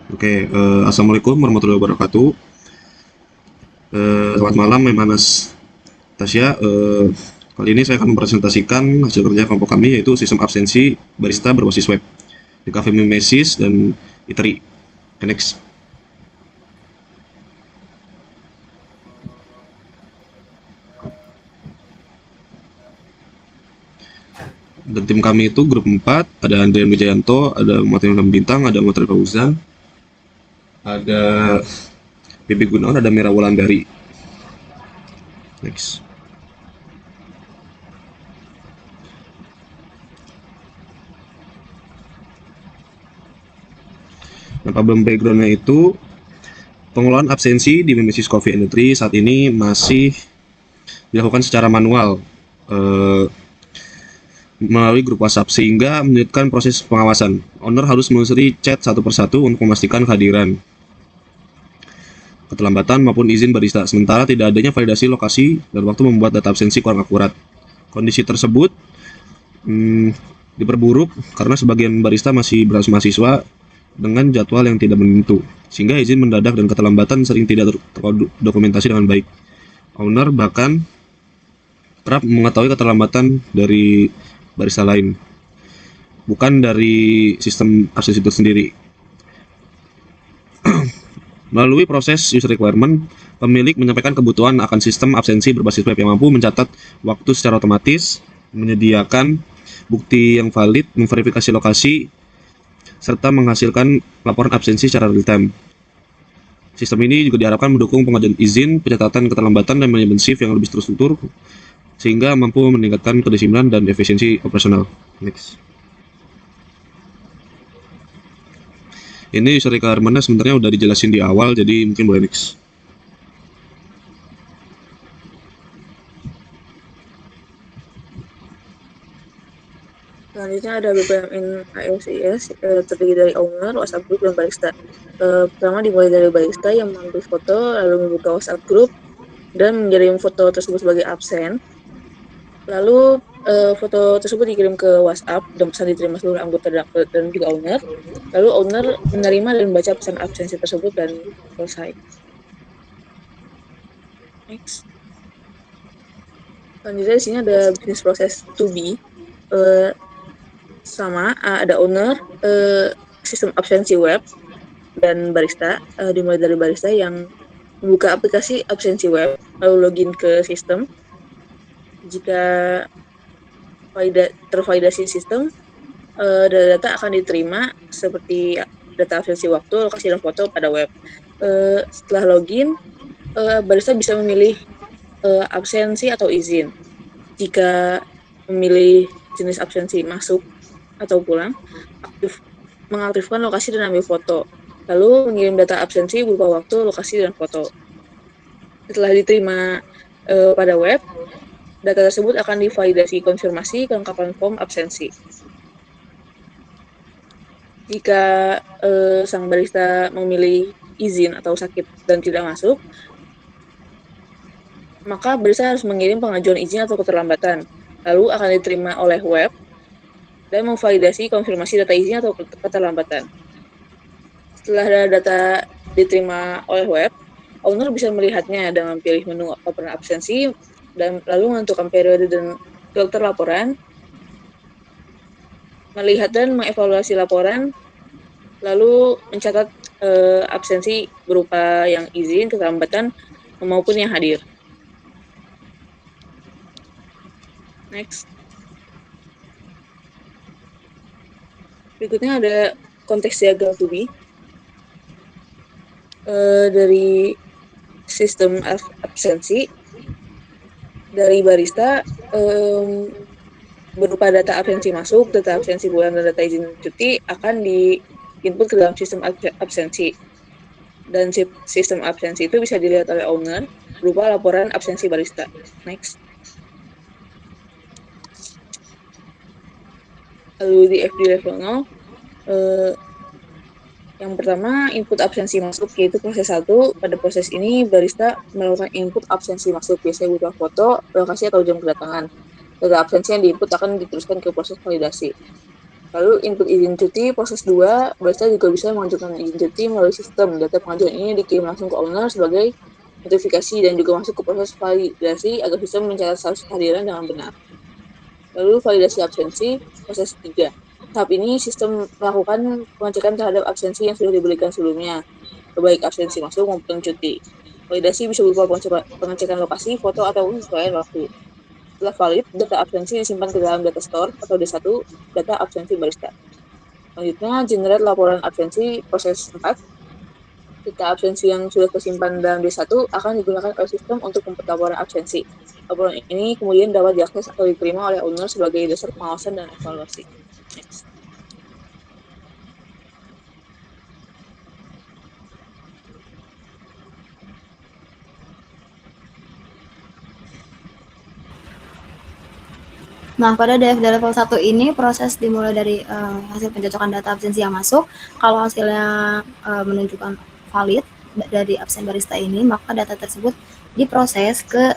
Oke, Assalamualaikum warahmatullahi wabarakatuh. Selamat malam, Memanas Tasya. Kali ini saya akan mempresentasikan hasil kerja kelompok kami, yaitu sistem absensi barista berbasis web di Cafe Mimesis dan Eatery. Okay, next. Dan tim kami itu grup 4, ada Andrian Wijayanto, ada Martin Bintang, ada Muhammad Fauzan, ada Bibi Gunawan, ada Mira Wulandari. Next. Nah, problem backgroundnya itu pengelolaan absensi di Mimesis Coffee Industry saat ini masih dilakukan secara manual eh, melalui grup WhatsApp sehingga menyulitkan proses pengawasan. Owner harus menelusuri chat satu persatu untuk memastikan kehadiran, keterlambatan maupun izin barista. Sementara tidak adanya validasi lokasi dan waktu membuat data absensi kurang akurat. Kondisi tersebut hmm, diperburuk karena sebagian barista masih mahasiswa dengan jadwal yang tidak menentu, sehingga izin mendadak dan keterlambatan sering tidak terdokumentasi dengan baik. Owner bahkan kerap mengetahui keterlambatan dari barista lain, bukan dari sistem absensi itu sendiri. Melalui proses user requirement, pemilik menyampaikan kebutuhan akan sistem absensi berbasis web yang mampu mencatat waktu secara otomatis, menyediakan bukti yang valid, memverifikasi lokasi, serta menghasilkan laporan absensi secara real-time. Sistem ini juga diharapkan mendukung pengajuan izin, pencatatan keterlambatan, dan manajemen shift yang lebih terstruktur, sehingga mampu meningkatkan kedisiplinan dan efisiensi operasional. Next. Ini user requirement-nya sebenarnya udah dijelasin di awal, jadi mungkin boleh next. Selanjutnya ada BPMN ASIS terdiri dari owner, WhatsApp group, dan barista. Pertama dimulai dari barista yang mengambil foto, lalu membuka WhatsApp group, dan mengirim foto tersebut sebagai absen. Lalu foto tersebut dikirim ke WhatsApp dan pesan diterima seluruh anggota dan juga owner. Lalu owner menerima dan membaca pesan absensi tersebut dan selesai. Next. Selanjutnya di sini ada bisnis proses to be. Sama ada owner, sistem absensi web, dan barista. Dimulai dari barista yang membuka aplikasi absensi web, lalu login ke sistem. Jika tervalidasi sistem, data akan diterima seperti data absensi waktu, lokasi, dan foto pada web. Setelah login, barista bisa memilih absensi atau izin. Jika memilih jenis absensi masuk atau pulang, mengaktifkan lokasi dan ambil foto, lalu mengirim data absensi berupa waktu, lokasi, dan foto. Setelah diterima pada web, data tersebut akan divalidasi konfirmasi kelengkapan form absensi. Jika sang barista memilih izin atau sakit dan tidak masuk, maka barista harus mengirim pengajuan izin atau keterlambatan, lalu akan diterima oleh web dan memvalidasi konfirmasi data izin atau keterlambatan. Setelah data diterima oleh web, owner bisa melihatnya dengan pilih menu laporan absensi dan lalu menentukan periode dan filter laporan, melihat dan mengevaluasi laporan, lalu mencatat absensi berupa yang izin, keterlambatan, maupun yang hadir. Next. Berikutnya ada konteks diagram to be. Dari sistem absensi dari barista berupa data absensi masuk, data absensi bulan, dan data izin cuti akan di-input ke dalam sistem absensi. Dan sistem absensi itu bisa dilihat oleh owner berupa laporan absensi barista. Next. Lalu di FD level 0, yang pertama input absensi masuk, yaitu proses 1. Pada proses ini barista melakukan input absensi masuk, biasanya berupa foto, lokasi, atau jam kedatangan. Data absensi yang diinput akan diteruskan ke proses validasi. Lalu input izin cuti proses 2, barista juga bisa mengajukan izin cuti melalui sistem. Data pengajuan ini dikirim langsung ke owner sebagai notifikasi dan juga masuk ke proses validasi agar sistem mencatat status kehadiran dengan benar. Lalu validasi absensi proses 3. Tahap ini sistem melakukan pengecekan terhadap absensi yang sudah diberikan sebelumnya, baik absensi masuk maupun cuti. Validasi bisa berupa pengecekan lokasi, foto, atau penyesuaian waktu. Setelah valid, data absensi disimpan ke dalam data store atau D1, data absensi barista. Selanjutnya, generate laporan absensi proses 4. Data absensi yang sudah tersimpan dalam D1 akan digunakan oleh sistem untuk membuat laporan absensi. Laporan ini kemudian dapat diakses atau diterima oleh owner sebagai dasar pengawasan dan evaluasi. Next. Nah, pada DFD level 1 ini proses dimulai dari hasil pencocokan data absensi yang masuk. Kalau hasilnya menunjukkan valid dari absen barista ini, maka data tersebut diproses ke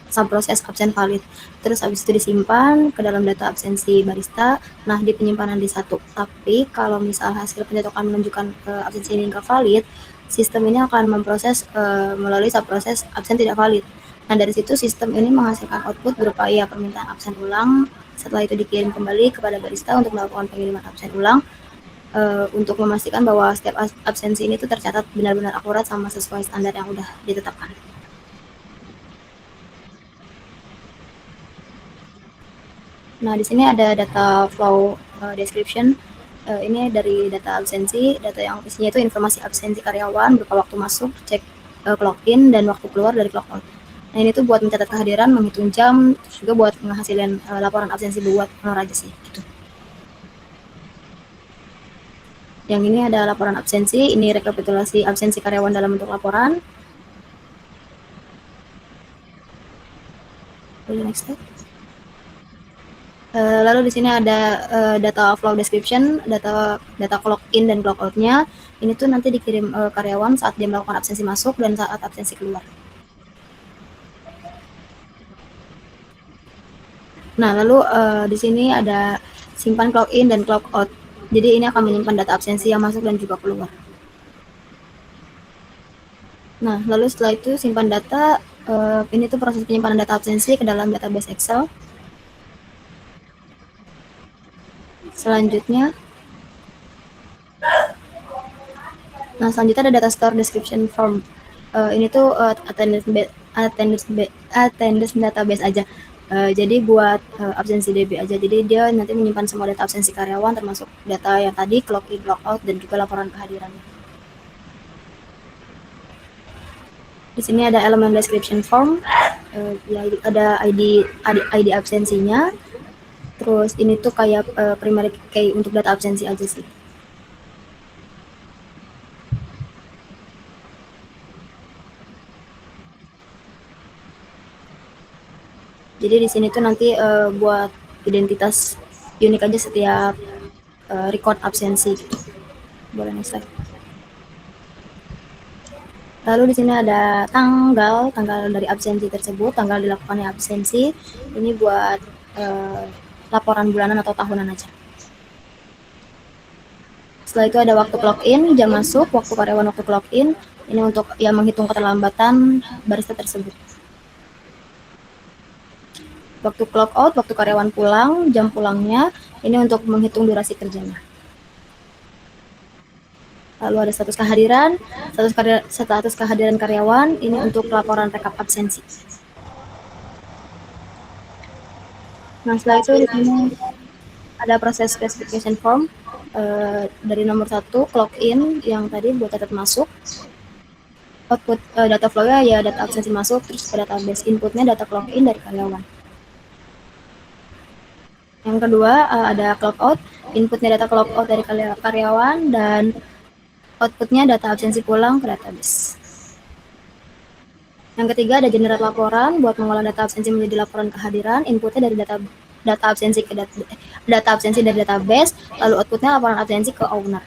subproses absen valid. Terus habis itu disimpan ke dalam data absensi barista. Nah, di penyimpanan D1. Tapi kalau misal hasil pencocokan menunjukkan absensi ini nggak valid, sistem ini akan memproses melalui subproses absen tidak valid. Nah, dari situ sistem ini menghasilkan output berupa permintaan absen ulang. Setelah itu dikirim kembali kepada barista untuk melakukan pengiriman absen ulang untuk memastikan bahwa setiap absensi ini tuh tercatat benar-benar akurat sama sesuai standar yang udah ditetapkan. Nah, di sini ada data flow description. Ini dari data absensi, data yang isinya itu informasi absensi karyawan berupa waktu masuk, cek clock in, dan waktu keluar dari clock out. Nah, ini tuh buat mencatat kehadiran, menghitung jam, terus juga buat menghasilkan laporan absensi buat honor aja sih, gitu. Yang ini ada laporan absensi, ini rekapitulasi absensi karyawan dalam bentuk laporan. Next slide. Lalu di sini ada data flow description, data clock in dan clock out-nya. Ini tuh nanti dikirim karyawan saat dia melakukan absensi masuk dan saat absensi keluar. Nah, lalu di sini ada simpan clock in dan clock out. Jadi ini akan menyimpan data absensi yang masuk dan juga keluar. Nah, lalu setelah itu simpan data, ini tuh proses penyimpanan data absensi ke dalam database Excel. Selanjutnya ada data store description form. Ini tuh attendance database aja. Jadi buat absensi DB aja. Jadi dia nanti menyimpan semua data absensi karyawan termasuk data yang tadi clock in, clock out, dan juga laporan kehadirannya. Di sini ada elemen description form. Ya, ada ID absensinya. Terus ini tuh kayak primary key untuk data absensi aja sih. Jadi di sini tuh nanti buat identitas unik aja setiap record absensi gitu. Boleh next slide. Lalu di sini ada tanggal dari absensi tersebut, tanggal dilakukannya absensi. Ini buat laporan bulanan atau tahunan aja. Setelah itu ada waktu clock in, jam masuk, waktu karyawan waktu clock in. Ini untuk yang menghitung keterlambatan barista tersebut. Waktu clock out, waktu karyawan pulang, jam pulangnya. Ini untuk menghitung durasi kerjanya. Lalu ada status kehadiran, status kehadiran karyawan. Ini untuk laporan rekap absensi. Nah, setelah itu di sini ada proses specification form dari nomor 1 clock in yang tadi buat catat masuk. Output data flow-nya ya data absensi masuk, terus ke database inputnya data clock in dari karyawan. Yang kedua ada clock out, inputnya data clock out dari karyawan dan outputnya data absensi pulang ke database. Yang ketiga ada generate laporan buat mengolah data absensi menjadi laporan kehadiran, inputnya dari data absensi ke data absensi dari database, lalu outputnya laporan absensi ke owner.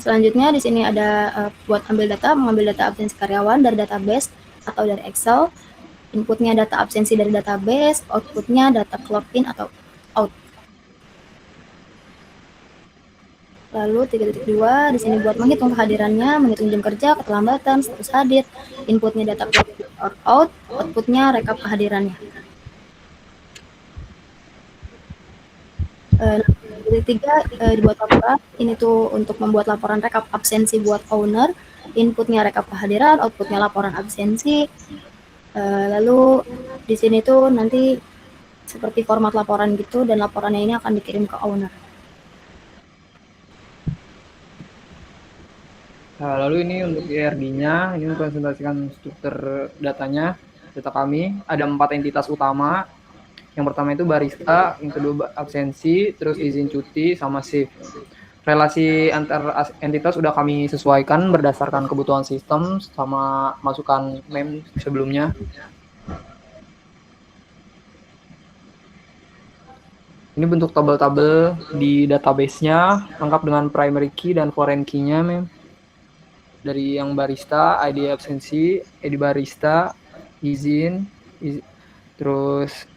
Selanjutnya di sini ada buat mengambil data absensi karyawan dari database atau dari Excel. Inputnya data absensi dari database, outputnya data clock in atau out. Lalu 3.2 di sini buat menghitung kehadirannya, menghitung jam kerja, keterlambatan, status hadir, inputnya data clock in or out, outputnya rekap kehadirannya. 3 dibuat laporan, ini tuh untuk membuat laporan rekap absensi buat owner, inputnya rekap kehadiran, outputnya laporan absensi. Lalu di sini tuh nanti seperti format laporan gitu, dan laporannya ini akan dikirim ke owner. Nah, lalu ini untuk ERD-nya, ini mempresentasikan struktur datanya, data kami. Ada 4 entitas utama. Yang pertama itu barista, yang kedua absensi, terus izin cuti, sama shift. Relasi antar entitas sudah kami sesuaikan berdasarkan kebutuhan sistem sama masukan mem sebelumnya. Ini bentuk tabel-tabel di database-nya, lengkap dengan primary key dan foreign key-nya, mem. Dari yang barista, ID absensi, ID barista, izin, terus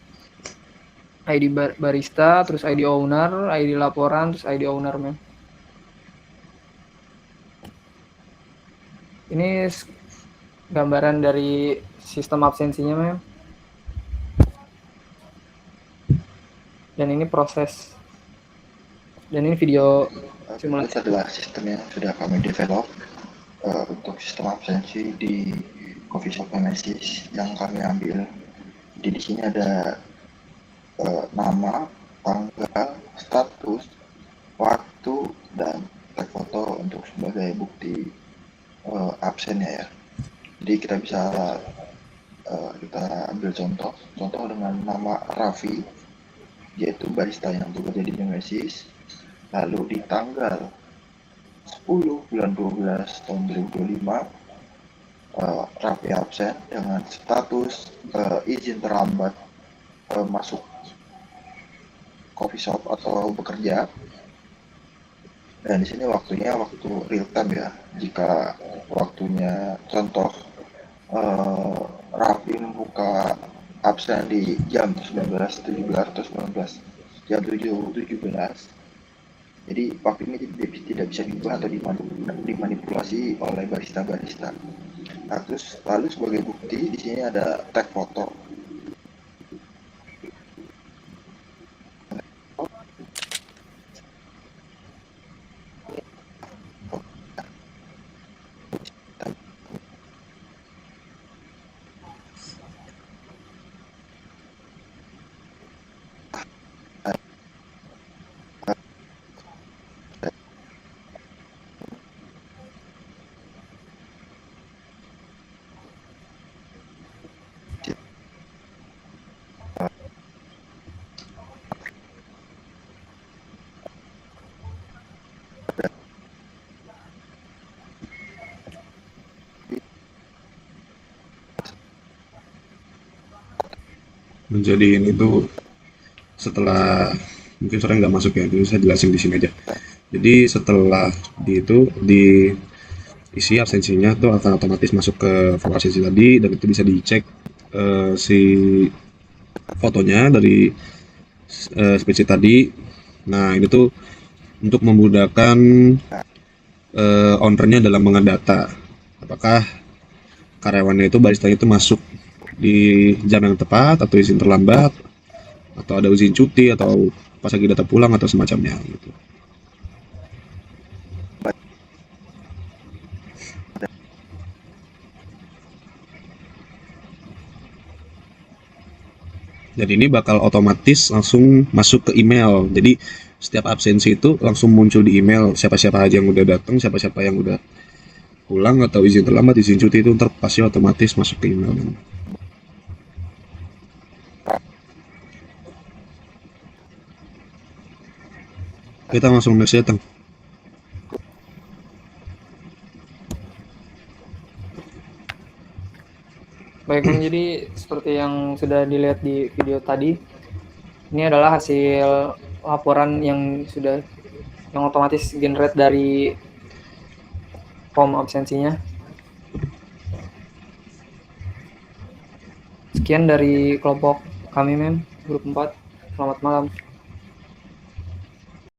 ID barista, terus ID owner, ID laporan, terus ID owner, mem. Ini gambaran dari sistem absensinya, mem. Dan ini proses. Dan ini video simulasi. Itu adalah sistem yang sudah kami develop untuk sistem absensi di coffee shop Nemesis yang kami ambil. Di sini ada nama, tanggal, status, waktu, dan tag foto untuk sebagai bukti absennya ya. Jadi kita bisa kita ambil contoh dengan nama Raffi, yaitu barista yang bekerja di Nemesis. Lalu di tanggal 10 bulan 12 tahun 2025 Raffi absen dengan status izin terlambat masuk coffee shop atau bekerja. Dan di sini waktunya waktu real time ya. Jika waktunya contoh Raffi membuka absen di jam 19.17 atau 19 jam 7.17. Jadi waktu ini tidak bisa diubah atau dimanipulasi oleh barista-barista. Nah, terus lalu sebagai bukti di sini ada tag foto. Menjadi ini tuh setelah mungkin sore nggak masuk ya, jadi saya jelasin di sini aja. Jadi setelah diisi absensinya tuh akan otomatis masuk ke form absensi tadi, dan itu bisa dicek si fotonya dari spreadsheet tadi. Nah ini tuh untuk memudahkan ownernya dalam mengedata apakah karyawannya itu baristanya itu masuk di jam yang tepat atau izin terlambat atau ada izin cuti atau pas lagi data pulang atau semacamnya gitu. Dan ini bakal otomatis langsung masuk ke email. Jadi setiap absensi itu langsung muncul di email siapa-siapa aja yang udah datang, siapa-siapa yang udah pulang atau izin terlambat, izin cuti itu ntar pasti otomatis masuk ke email. Kita langsung next datang. Baik, jadi seperti yang sudah dilihat di video tadi, ini adalah hasil laporan yang otomatis generate dari form absensinya. Sekian dari kelompok kami, Mem, grup 4. Selamat malam.